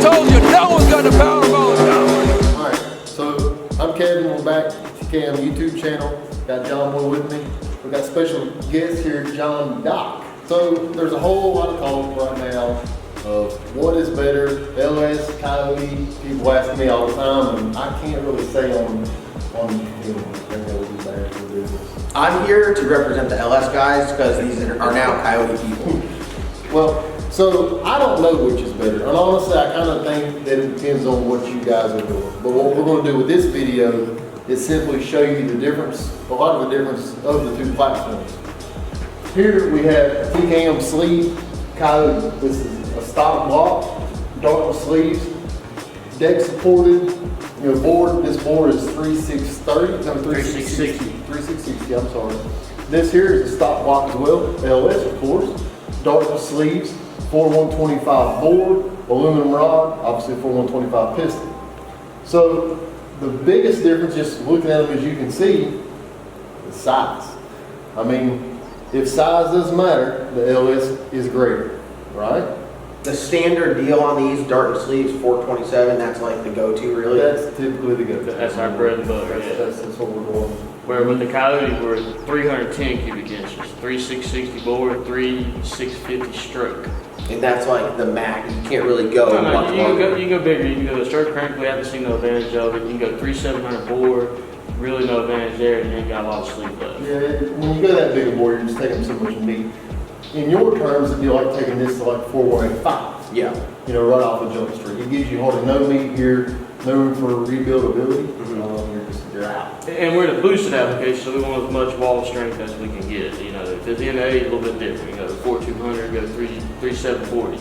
told you, no one's got the Powerball down. Alright, so I'm Kevin, we're back at TKM YouTube channel. Got John Boy with me. We got special guest here, John Doc. So there's a whole lot of talk right now of what is better, LS, Coyote. People ask me all the time, and I can't really say on I'm here to represent the LS guys because these are now Coyote people. Well, so I don't know which is better. And honestly, I kind of think that it depends on what you guys are doing. But what we're going to do with this video is simply show you the difference, a lot of the difference of the two platforms. Here we have a TKM sleeve Coyote. This is a stock block, dark sleeves, deck supported. You know, board. This board is 3630. No, 3660. 3660. I'm sorry. This here is a stock block as well. LS, of course. Dark sleeves. 4125 board. Aluminum rod. Obviously, 4125 piston. So the biggest difference, just looking at them as you can see, is size. I mean, if size doesn't matter, the LS is greater, right? The standard deal on these dark sleeves, 427, that's like the go-to, really? That's typically the go-to. That's our bread and butter, yeah. That's what we're going. Where with the Coyote, we're 310 cubic inches, 3660 board, 3650 stroke. And that's like the max. You can't really go much you can go bigger. You can go to stroke crank. We haven't seen no advantage of it. You can go 3700 board. Really no advantage there. You ain't got a lot of sleeve left. Yeah, when you go that big a board, you're just taking so much meat. In your terms, it'd be like taking this to like 4185. Yeah. You know, right off the jump street. It gives you hardly no meat here, no room for rebuildability. You're out. And we're in a boosted application, so we want as much wall strength as we can get. You know, if it's NA, a little bit different. You know, the 4200 go 3740.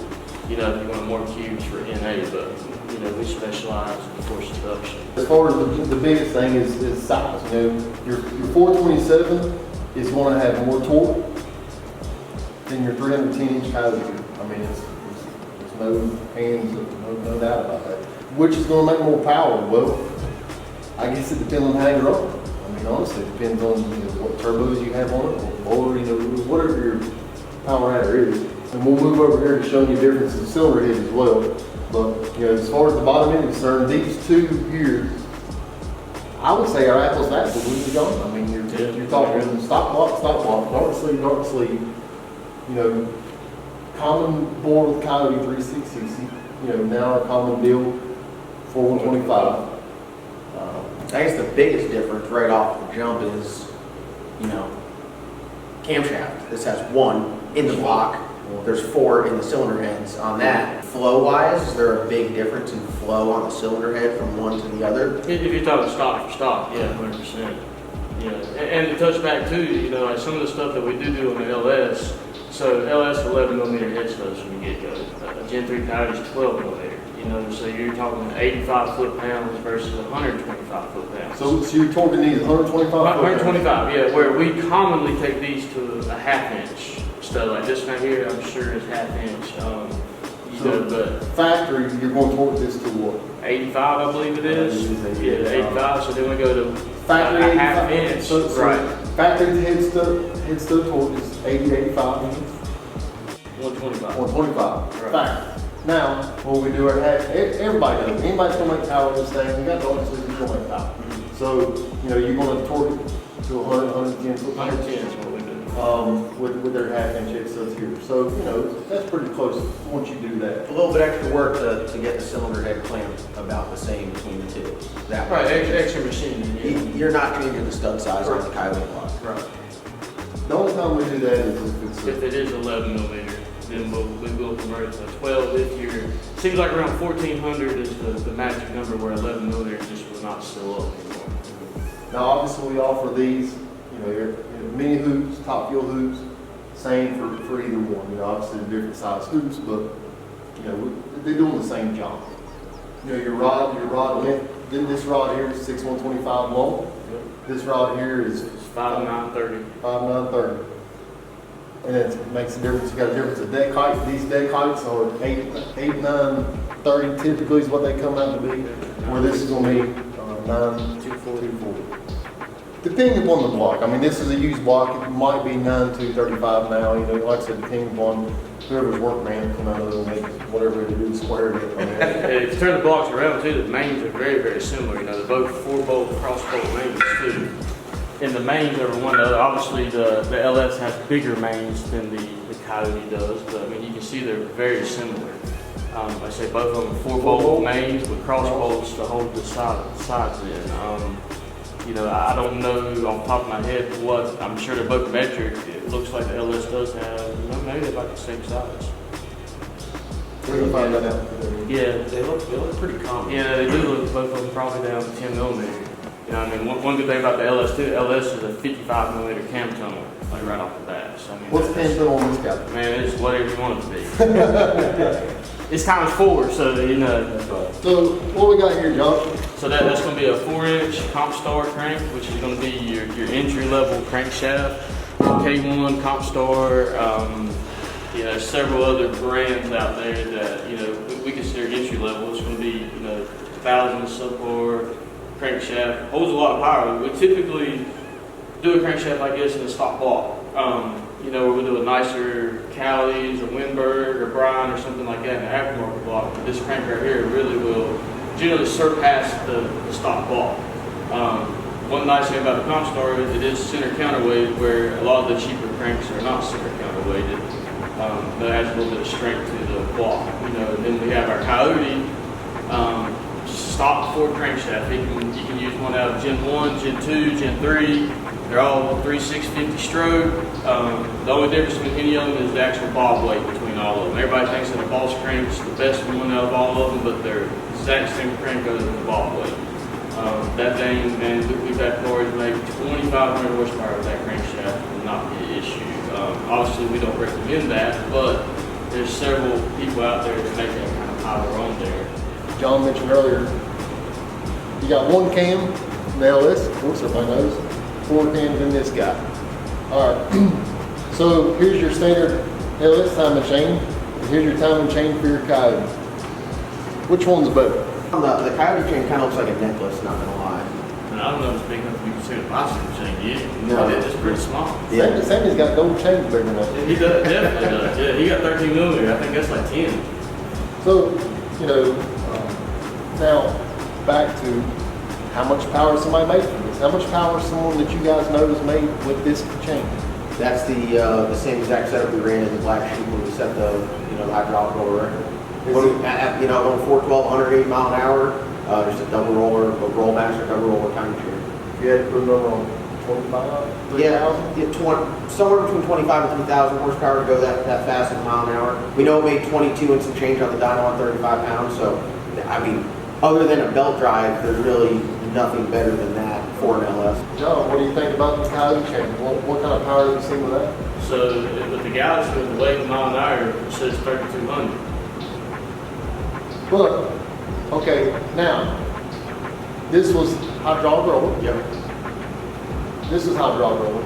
You know, if you want more cubes for NA, but you know, we specialize in force induction. As far as the biggest thing is size. You know, your 427 is going to have more torque than your 310-inch Coyote. I mean, there's no hands, no doubt about that. Which is going to make more power? Well, I guess it depends on how you're on. I mean, honestly, it depends on what turbos you have on it, or whatever your power adder is. And we'll move over here to show you differences in cylinder head as well. But you know, as far as the bottom end is concerned, these two here, I would say are apples to apples. I mean, you're talking stock block, dark sleeve. You know, common board with Coyote 3660. You know, now our common deal 4125. I guess the biggest difference right off the jump is, you know, camshaft. This has one in the block. There's 4 in the cylinder heads. On that, flow-wise, is there a big difference in flow on the cylinder head from one to the other? If you're talking stock for stock, yeah, 100%. Yeah, and to touch back too, you know, like some of the stuff that we do on the LS. So LS 11mm head studs from the get-go. Gen 3 Coyote is 12mm. You know, so you're talking 85 foot-pounds versus 125 foot-pounds. So you're talking these 125 125, yeah, where we commonly take these to a half-inch stud. Like this right here, I'm sure is half-inch. You know, but factory, you're going to torque this to what? 85, I believe it is. Yeah, 85. So then we go to factory a half-inch. So right. Factory head stud torque is 80, 85. 125. 125. Right. Factory. Now, when we do our half, everybody knows. Anybody's going to make power this thing. We got the other sleeves, you're going to make power. So, you know, you're going to torque it to 100, 110. 110 is what we do. With their half-inch head studs here. So, you know, that's pretty close once you do that. A little bit extra work to get the cylinder head clamped about the same between the two. That right, extra machining. Yeah. You're not changing the stud size on the Coyote block. Right. The only time we do that is if it is 11mm. Then we will convert it to 12 if you're, seems like around 1400 is the magic number where 11mm just will not still up anymore. Now obviously we offer these, you know, your mini hoops, top fuel hoops, same for either one. You know, obviously different size hoops, but you know, they're doing the same job. You know, your rod length, this rod here is 6/125 long. Yep. This rod here is 5/930. 5/930. And it makes a difference. You got a difference of deck height. These deck heights are 8/930 typically is what they come out to be. Where this is going to be 9/240. depending upon the block, I mean, this is a used block, it might be 9.235 now, you know, like I said, depending upon whoever's workman come out of it, make whatever it is, square it. I mean, If you turn the blocks around too, the mains are very, very similar. You know, they're both 4-bolt, cross-bolt mains too. And the mains over one another, obviously the LS has bigger mains than the Coyote does, but I mean, you can see they're very similar. Like I say, both of them 4-bolt mains with cross bolts to hold the sides in. You know, I don't know off the top of my head what, I'm sure they're both metric. It looks like the LS does have, you know, maybe they're about the same size. we're gonna find that out. Yeah, They look pretty common. yeah, they do look, both of them probably down to 10 millimeter. You know, I mean, one good thing about the LS too, LS is a 55 millimeter cam tunnel, like right off the bat. So, I mean, What's the that's- pin on this guy? Man, it's whatever you want it to be. It's times 4, so you know. So what we got here, John? So that's going to be a 4-inch Compstar crank, which is going to be your entry-level crankshaft. K1, Compstar, you know, several other brands out there that, you know, we consider entry-level. It's going to be, you know, 1,000 subbar crankshaft. Holds a lot of power. We typically do a crankshaft like this in a stock block. You know, where we do a nicer Callies or Whinburg or Bryan or something like that in the aftermarket block. But this crank right here really will generally surpass the stock block. One nice thing about the Compstar is it is center counterweight, where a lot of the cheaper cranks are not center counterweighted. That adds a little bit of strength to the block. You know, and then we have our Coyote stock Ford crankshaft. You can use one out of Gen 1, Gen 2, Gen 3. They're all 3/650 stroke. The only difference between any of them is the actual bob weight between all of them. Everybody thinks that a boss crank's the best one out of all of them, but they're the exact same crank other than the bob weight. That thing, man, we've had cars make 2,500 horsepower with that crankshaft will not be an issue. Obviously, we don't recommend that, but there's several people out there that make that kind of power on there. John mentioned earlier, you got one cam, the LS, of course everybody knows, 4 cams in this guy. All right, so here's your standard LS timing chain, and here's your timing chain for your Coyote. Which one's better? The Coyote chain kind of looks like a necklace, not gonna lie. And I don't know if it's big enough to be considered a bicycle chain yet. No. It's pretty small. Yeah. Sammy's got gold chains bigger than that. He does, definitely does. Yeah, he got 13 millimeter. I think that's like 10. So, you know, now back to how much power somebody made from this. How much power someone that you guys know is made with this chain? That's the same exact setup we ran in the Black Sheep when we set the hydraulic roller. You know, going 412, 180 mile an hour, just a double roller, a Rollmaster double roller timing chain. You had to put it over on 25, 3,000? Yeah, somewhere between 25 and 3,000 horsepower to go that fast at a mile an hour. We know it made 22 and some change on the dyno on 35 pounds, so, I mean, other than a belt drive, there's really nothing better than that for an LS. John, what do you think about the Coyote chain? What kind of power have you seen with that? So with the Galaxy, with the weight of mile an hour, it says 3,200. But, okay, now, this was hydraulic roller. Yep. This is hydraulic roller.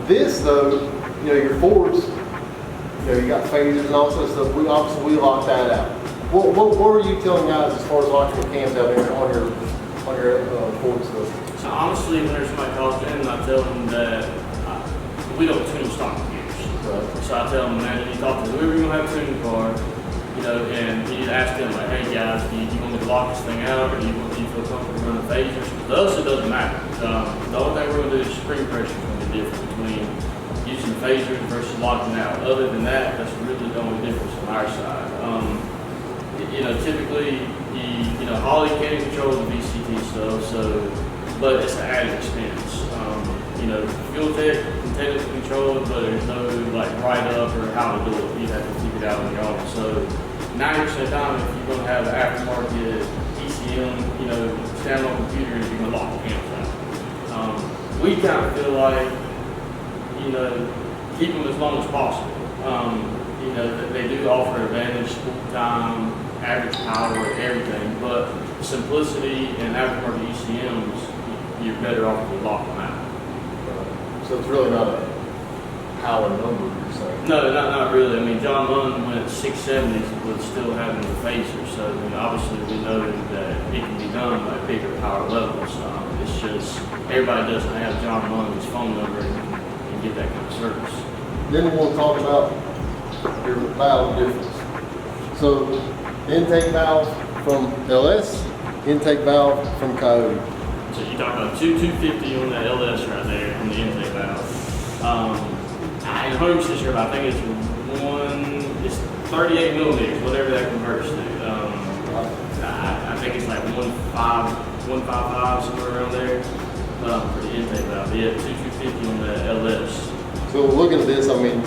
This, though, you know, your Fords, you know, you got phasers and all that stuff. We locked that out. What were you telling guys as far as locking the cams out there on your Ford stuff? So honestly, whenever somebody calls in, I tell them that we don't tune stock gears. Right. So I tell them, man, you talk to whoever you're gonna have tuning the car, you know, and you ask them like, hey guys, do you want me to lock this thing out, or do you feel comfortable running phasers? To us, it doesn't matter. The only thing we're gonna do is spring pressure is gonna be different between using phasers versus locking out. Other than that, that's really the only difference on our side. You know, typically, you know, Holley can control the VCT stuff, but it's an added expense. You know, Fuel Tech can technically control it, but there's no like write up or how to do it. You have to figure it out on your own. So 90% of the time, if you're going to have an aftermarket ECM, you know, standalone computers, you're going to lock the cams out. We kind of feel like, you know, keep them as long as possible. You know, they do offer advantage, spool time, average power, everything, but simplicity and aftermarket ECMs, you're better off to lock them out. So it's really not a power number, you're saying? No, not really. I mean, John Munn went 670s with still having the phaser, so I mean, obviously we know that it can be done by bigger power levels. It's just everybody doesn't have John Munn's phone number and get that kind of service. Then we'll talk about your valve difference. So, intake valve from LS, intake valve from Coyote. So you're talking about 250 on that LS right there on the intake valve. In 100% sure, but I think it's 38 millimeters, whatever that converts to. I think it's like 155 somewhere around there for the intake valve. Yeah, 250 on the LS. So looking at this, I mean,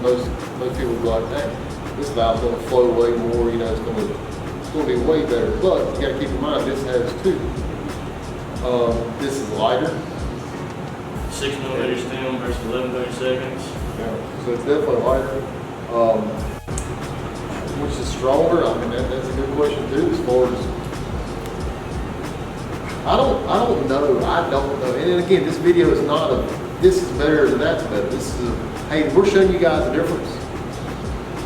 most people would be like, hey, this valve's gonna flow way more, you know, it's gonna be way better. But you gotta keep in mind, this has two. This is lighter. 6 millimeter stem versus 11/32. Yeah, so it's definitely lighter. Which is stronger? I mean, that's a good question too. As far as I don't know. And again, this video is not a this is better or that's better. This is hey, we're showing you guys the difference.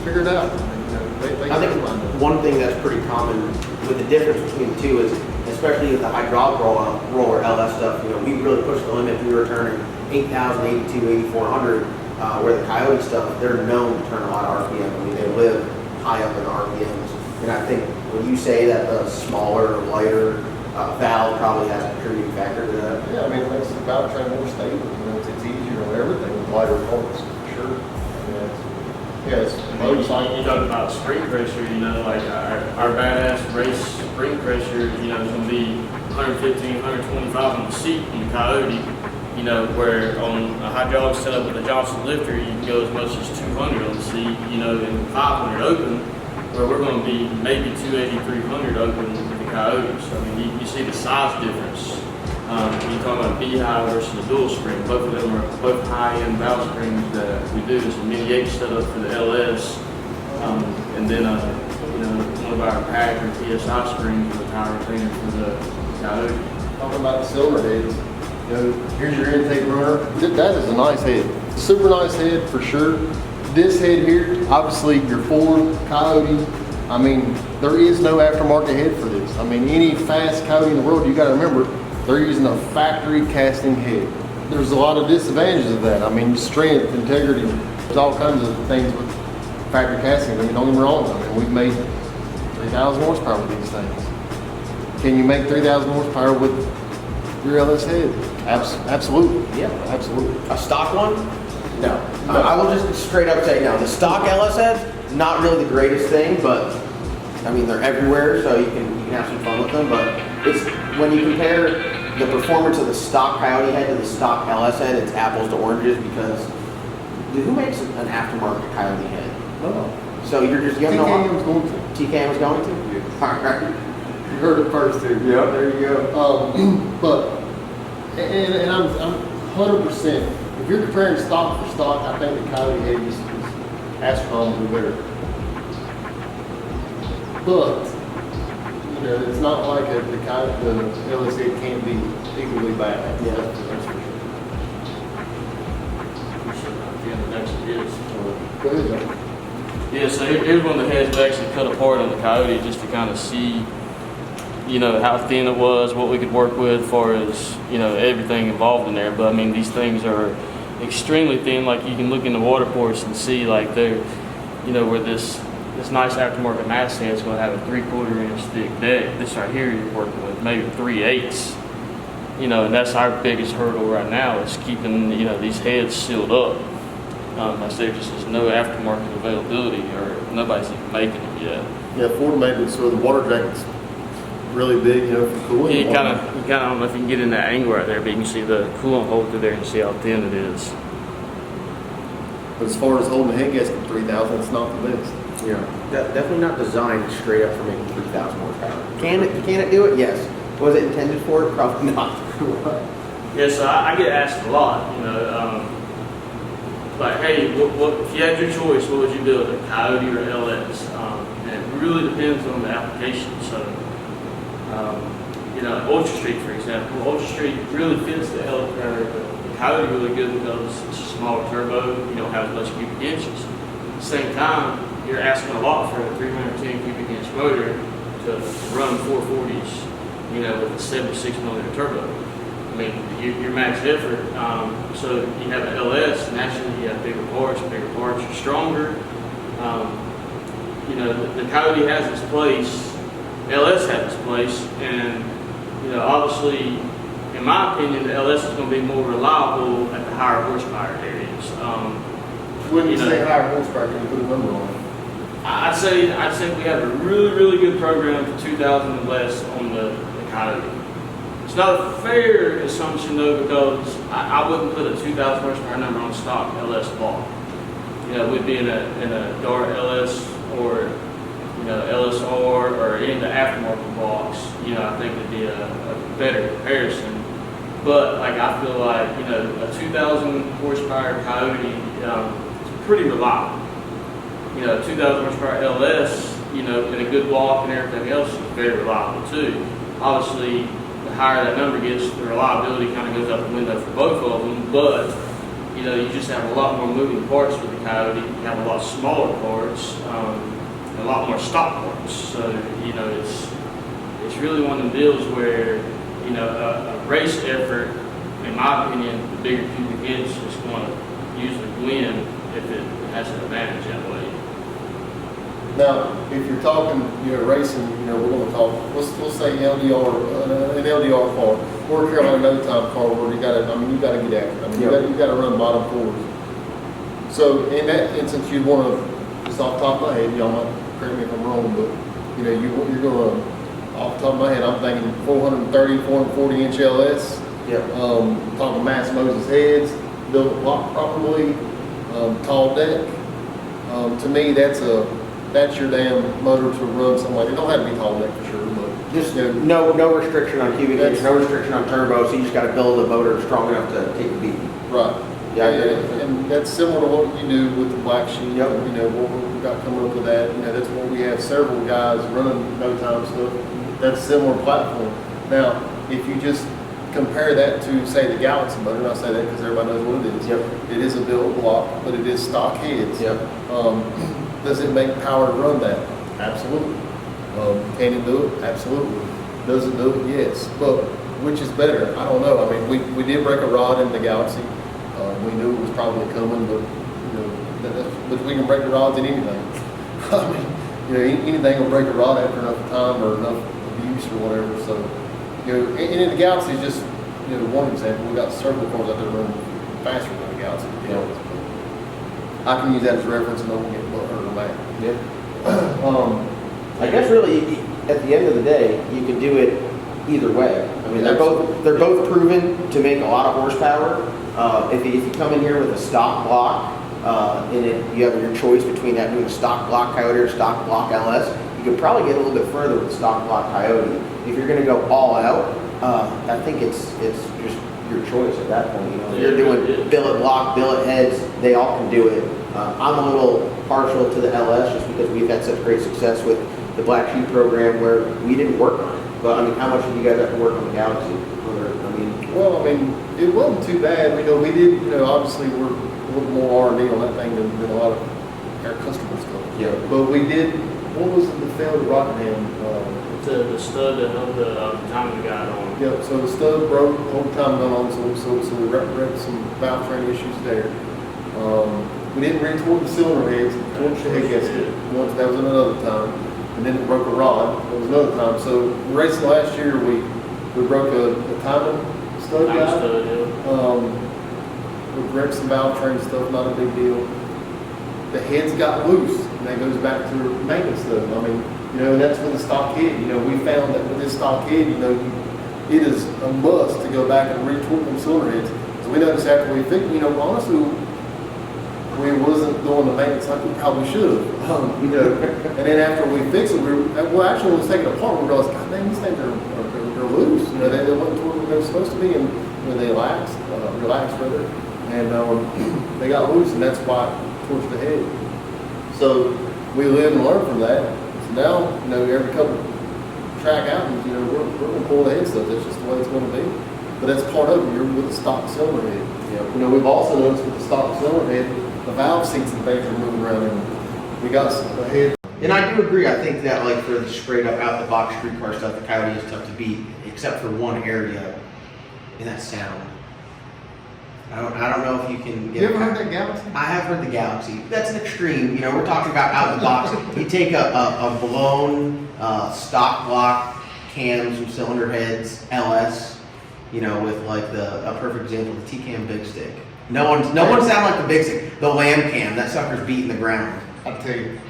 Figure it out. I think one thing that's pretty common with the difference between the two is, especially with the hydraulic roller LS stuff, you know, we really pushed the limit. We were turning 8,000, 82, 8,400, where the Coyote stuff, they're known to turn a lot of RPM. I mean, they live high up in the RPMs. And I think when you say that the smaller, lighter valve probably has a contributing factor to that. Yeah, I mean, it makes the Valvetrain more stable. You know, it's easier on everything with lighter parts, for sure. Yes, motorcycle. You talk about spring pressure, you know, like our badass race spring pressure, you know, is going to be 115, 125 on the seat in the Coyote, you know, where on a hydraulic setup with a Johnson lifter, you can go as much as 200 on the seat, you know, and 500 open, where we're going to be maybe 280, 300 open with the Coyote. So, I mean, you see the size difference. You're talking about Beehive versus the dual spring. Both of them are both high-end valve springs that we do. It's a mini H setup for the LS, and then you know, one of our pack or PSI springs with power retainer for the Coyote. Talking about the cylinder heads, you know, here's your intake runner. That is a nice head, super nice head for sure. This head here, obviously your Ford Coyote. I mean, there is no aftermarket head for this. I mean, any fast Coyote in the world, you got to remember. They're using a factory casting head. There's a lot of disadvantages of that. I mean, strength, integrity, there's all kinds of things with factory castings. I mean, don't get me wrong. I mean, we've made 3,000 horsepower with these things. Can you make 3,000 horsepower with your LS head? Absolutely. Yeah, absolutely. A stock one? No. I will just straight up say no. The stock LS heads, not really the greatest thing, but I mean, they're everywhere, so you can have some fun with them. But it's when you compare the performance of the stock Coyote head to the stock LS head, it's apples to oranges because who makes an aftermarket Coyote head? No. So you have no TKM was going to. TKM was going to? Yeah. All right. You heard it first too. Yeah. There you go. But and I'm 100%. If you're comparing stock for stock, I think the Coyote head is astronomically better. But you know, it's not like the LS head can't be equally bad. Yeah. That's for sure. Go ahead, John. Yeah, so here's one of the heads we actually cut apart on the Coyote just to kind of see, you know, how thin it was, what we could work with as far as, you know, everything involved in there. But I mean, these things are extremely thin. Like you can look in the water ports and see like they're, you know, where this nice aftermarket masthead is going to have a 3/4 inch thick deck. This right here you're working with maybe 3/8. You know, and that's our biggest hurdle right now is keeping, you know, these heads sealed up. I say just there's no aftermarket availability or nobody's even making them yet. Yeah, Ford made it so the water jacket's really big, you know, for cooling. Yeah, you kind of, I don't know if you can get in that angle right there, but you can see the coolant hole through there and see how thin it is. But as far as holding the head gasket 3,000, it's not the best. Yeah. Definitely not designed straight up for making 3,000 horsepower. Can it do it? Yes. Was it intended for it? Probably not. Yeah, so I get asked a lot, you know, like, hey, what if you had your choice, what would you build, a Coyote or LS? And it really depends on the application. So, you know, Ultra Street, for example, Ultra Street really fits the Coyote really good because it's a smaller turbo, you don't have as much cubic inches. At the same time, you're asking a lot for a 310 cubic inch motor to run 440s, you know, with a 76 millimeter turbo. I mean, you're max effort. So you have an LS, naturally you have bigger parts are stronger. You know, the Coyote has its place, LS has its place, and, you know, obviously, in my opinion, the LS is going to be more reliable at the higher horsepower areas. When you know, say higher horsepower, can you put a number on it? I'd say we have a really good program for 2,000 and less on the Coyote. It's not a fair assumption though, because I wouldn't put a 2,000 horsepower number on stock LS block. You know, it would be in a Dart LS or, you know, LSR or any of the aftermarket blocks. You know, I think it'd be a better comparison. But like I feel like, you know, a 2,000 horsepower Coyote is pretty reliable. You know, 2,000 horsepower LS, you know, in a good block and everything else is very reliable too. Obviously, the higher that number gets, the reliability kind of goes out the window for both of them. But you know, you just have a lot more moving parts with the Coyote. You have a lot smaller parts, and a lot more stock parts. So you know, it's really one of the deals where, you know, a race effort, in my opinion, the bigger cubic inch is going to usually win if it has an advantage that way. Now, if you're talking, you know, racing, you know, we're going to talk, let's say LDR, an LDR car, or Carolina no time car where you got to, I mean, you got to get after it. I mean, you got to run bottom fours. So in that instance, you want to, just off the top of my head, y'all might correct me if I'm wrong, but you know, you're going to, off the top of my head, I'm thinking 430, 440 inch LS. Yep. Talking mass Moses heads, built properly, tall deck. To me, that's your damn motor to run something like it. Don't have to be tall deck for sure, but Just you know, no restriction on cubic inch, no restriction on turbo, so you just got to build a motor strong enough to take the beat. right. Yeah, and that's similar to what you do with the black sheep. Yep. You know, what we've got coming up with that. You know, that's what we have several guys running no time stuff. That's a similar platform. Now, if you just compare that to, say, the Galaxy motor, and I say that because everybody knows what it is. Yep. It is a built block, but it is stock heads. Yep. Does it make power to run that? Absolutely. Can it do it? Absolutely. Does it do it? Yes. But which is better? I don't know. I mean, we did break a rod in the Galaxy. We knew it was probably coming, but you know, but we can break the rods in anything. I mean, you know, anything will break a rod after enough time or enough abuse or whatever. So, you know, and in the Galaxy is just, you know, one example. We got several cars out there running faster than the Galaxy. To be honest. I can use that as reference and don't get butt hurt or back. Yeah. I guess really, at the end of the day, you can do it either way. I mean, they're both proven to make a lot of horsepower. If you come in here with a stock block, and you have your choice between having a stock block Coyote or stock block LS, you could probably get a little bit further with stock block Coyote. If you're going to go all out, I think it's just your choice at that point. You know, if you're doing billet block, billet heads, they all can do it. I'm a little partial to the LS just because we've had such great success with the Black Sheep program where we didn't work on it. But I mean, how much did you guys have to work on the Galaxy? Well, I mean, it wasn't too bad. You know, we did, you know, obviously we're a little more R&D on that thing than a lot of our customer stuff. Yeah. But we did, what was it that failed at Rockingham? The stud that held the timing guide on. Yep, so the stud broke, the whole time going on, so we wrecked some Valvetrain issues there. We didn't retort the cylinder heads, torched the head gasket once, that was another time. And then it broke a rod, that was another time. So racing last year, we broke a timing stud guide. We wrecked some Valvetrain stuff, not a big deal. The heads got loose, and that goes back to maintenance stuff. I mean, you know, and that's with the stock head. You know, we found that with this stock head, you know, it is a must to go back and retort them cylinder heads. So we noticed after we fixed, you know, honestly, we wasn't doing the maintenance like we probably should have. You know, and then after we fixed it, actually when we was taking it apart, we realized, God dang, these things are loose. You know, they wasn't where they were supposed to be, and you know, they relaxed rather, and they got loose, and that's why it torched the head. So we live and learn from that. So now, you know, every couple track outings, you know, we're going to pull the head stuff. That's just the way it's going to be. But that's part of it. You're with a stock cylinder head. You know, we've also noticed with the stock cylinder head, the valve seats and things are moving around, and we got some ahead. And I do agree. I think that like for the straight up out the box street car stuff, the Coyote is tough to beat, except for one area, and that's sound. I don't know if you can get. You ever heard that Galaxy? I have heard the Galaxy. That's an extreme. You know, we're talking about out the box. You take a blown stock block cams from cylinder heads, LS. You know, with like a perfect example, the T-cam big stick. No one sound like the big stick. The lamb cam, that sucker's beating the ground. I tell you,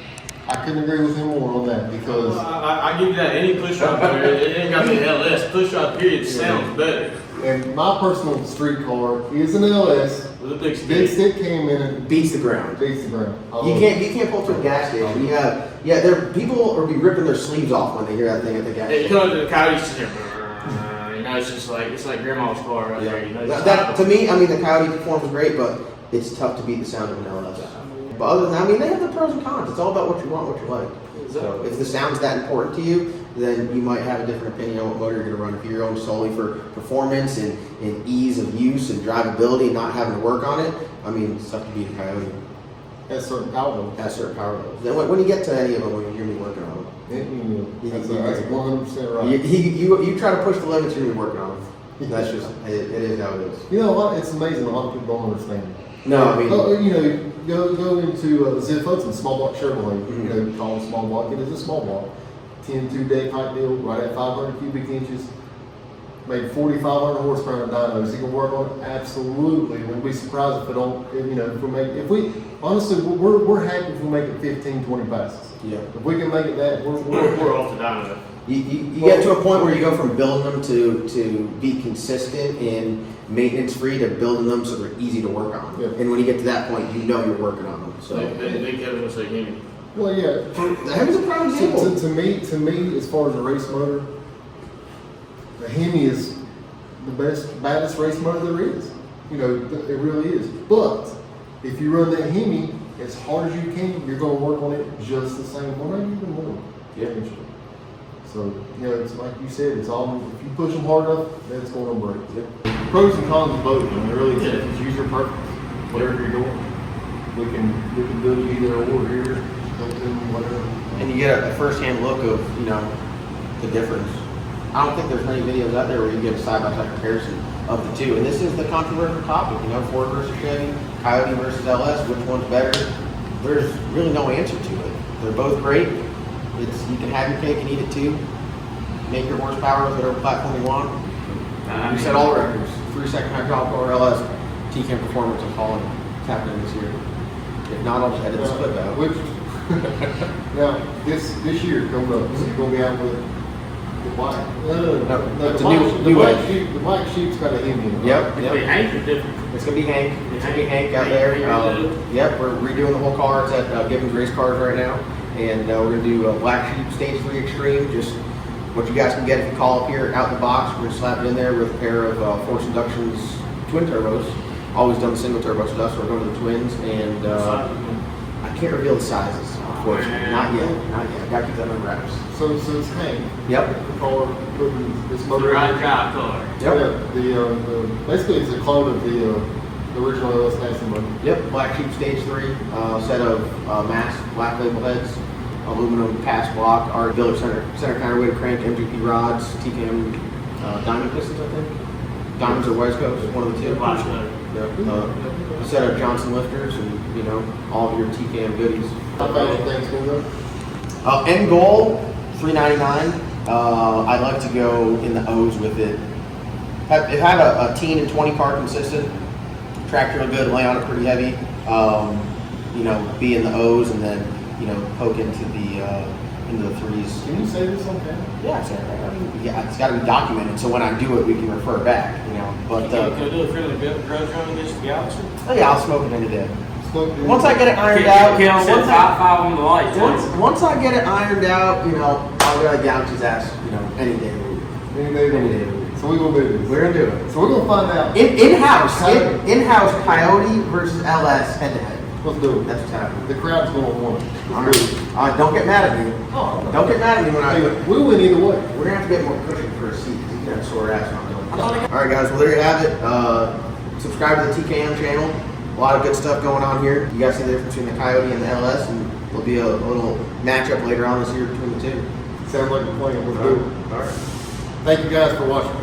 I couldn't agree with him more on that because I give you that. Any push rod motor, it ain't got to be LS. Push rod period sounds better. and my personal street car is an LS. With a big stick. Big stick came in and Beats the ground. beats the ground. You can't pull to a gas station. There people will be ripping their sleeves off when they hear that thing at the gas It station. comes to the Coyote, you know, it's like grandma's car right there. You know, That to me, I mean, the Coyote performs great, but it's tough to beat the sound of an LS. But other than that, I mean, they have the pros and cons. It's all about what you want, what you like. So if the sound's that important to you, then you might have a different opinion on what motor you're going to run. If you're going solely for performance and ease of use and drivability and not having to work on it, I mean, it's tough to beat a Coyote. Has certain power levels. Has certain power levels. Then when you get to any of them, when you're going to be working on them. That's 100% right. You try to push the limits, you're going to be working on them. That's just, it is how it is. You know, it's amazing. A lot of people don't understand. No, I mean, you know, go into Ziffos and small block Chevrolet. You know, call it small block. It is a small block. 10-2 day pipe deal, right at 500 cubic inches. Made 4,500 horsepower in dynos. You can work on it absolutely. We'd be surprised if it don't. If we honestly, we're happy if we make it 15, 20 passes. Yeah. If we can make it that, we're off the dyno. You get to a point where you go from building them to be consistent and maintenance free to building them so they're easy to work on. Yeah. And when you get to that point, you know you're working on them. So They Kevin was like Hemi. Well, yeah. the Hemi's a prime example. To me, as far as a race motor, the Hemi is the baddest race motor there is. You know, it really is. But if you run that Hemi as hard as you can, you're going to work on it just the same, or maybe even more. Yeah. Eventually. So, you know, it's like you said, it's all, if you push them hard enough, that's going to break. Yep. Pros and cons of both, and it really is. It's user purpose. Whatever you're doing, we can do it either or here, whatever. And you get a first-hand look of, you know, the difference. I don't think there's many videos out there where you get a side-by-side comparison of the two. And this is the controversial topic, you know, Ford versus Chevy, Coyote versus LS, which one's better? There's really no answer to it. They're both great. You can have your cake and eat it too. Make your horsepower with whatever platform you want. We set all the records. 3-second hydraulic or LS, T-cam performance of Holley. It's happening this year. If not, I'll just edit this clip out. Now, this year coming up, so you're going to be out with the black. The black sheep's got a Hemi in it. Yep. It's be Hank or different. It's gonna be Hank. It's gonna be Hank out there. Yep, we're redoing the whole car. It's at Gibbons Race Cars right now, and we're gonna do a Black Sheep Stage 3 Extreme. Just what you guys can get if you call up here out the box. We're gonna slap it in there with a pair of Force Inductions twin turbos. Always done the single turbo stuff, so we're going to the twins, and I can't reveal the sizes, unfortunately. Not yet. I gotta keep that under wraps. So it's Hank. Yep. The car putting this motor in. Ride drive car. Yep. Yeah, basically it's a clone of the original LS Nasty motor. Yep, Black Sheep Stage 3, set of mass black label heads, aluminum cast block, our Village center counterweight crank, MGP rods, T-cam diamond pistons, I think. Diamonds or Wesco's, one of the two. Yep. A set of Johnson lifters and, you know, all of your T-cam goodies. How fast you think it's going to go? End goal, $399. I'd like to go in the O's with it. Have a teen and 20 car consistent. Track real good, lay on it pretty heavy. You know, be in the O's and then, you know, poke into the threes. Can you say this on camera? Yeah, it's got to be documented. So when I do it, we can refer back. You know, but Can I do a friendly grudge run against the Galaxy? oh yeah, I'll smoke it any day. Smoke it. Once I get it ironed out, once I get it ironed out, you know, I'll be like Galaxy's ass. You know, any day of the week. Any day of the week. So we're going to do this. We're gonna do it. So we're going to find out. In-house Coyote versus LS head-to-head. Let's do it. That's what's happening. The crowd's going to want it. All right. Don't get mad at me. Oh, Don't get mad at me when I do it. we'll win either way. We're gonna have to get more cushion for a seat. You got a sore ass when I'm doing it. All right, guys. Well, there you have it. subscribe to the TKM channel. A lot of good stuff going on here. You guys see the difference between the Coyote and the LS, and there'll be a little matchup later on this year between the two. Sounds like a plan. We'll do it. All right. Thank you guys for watching.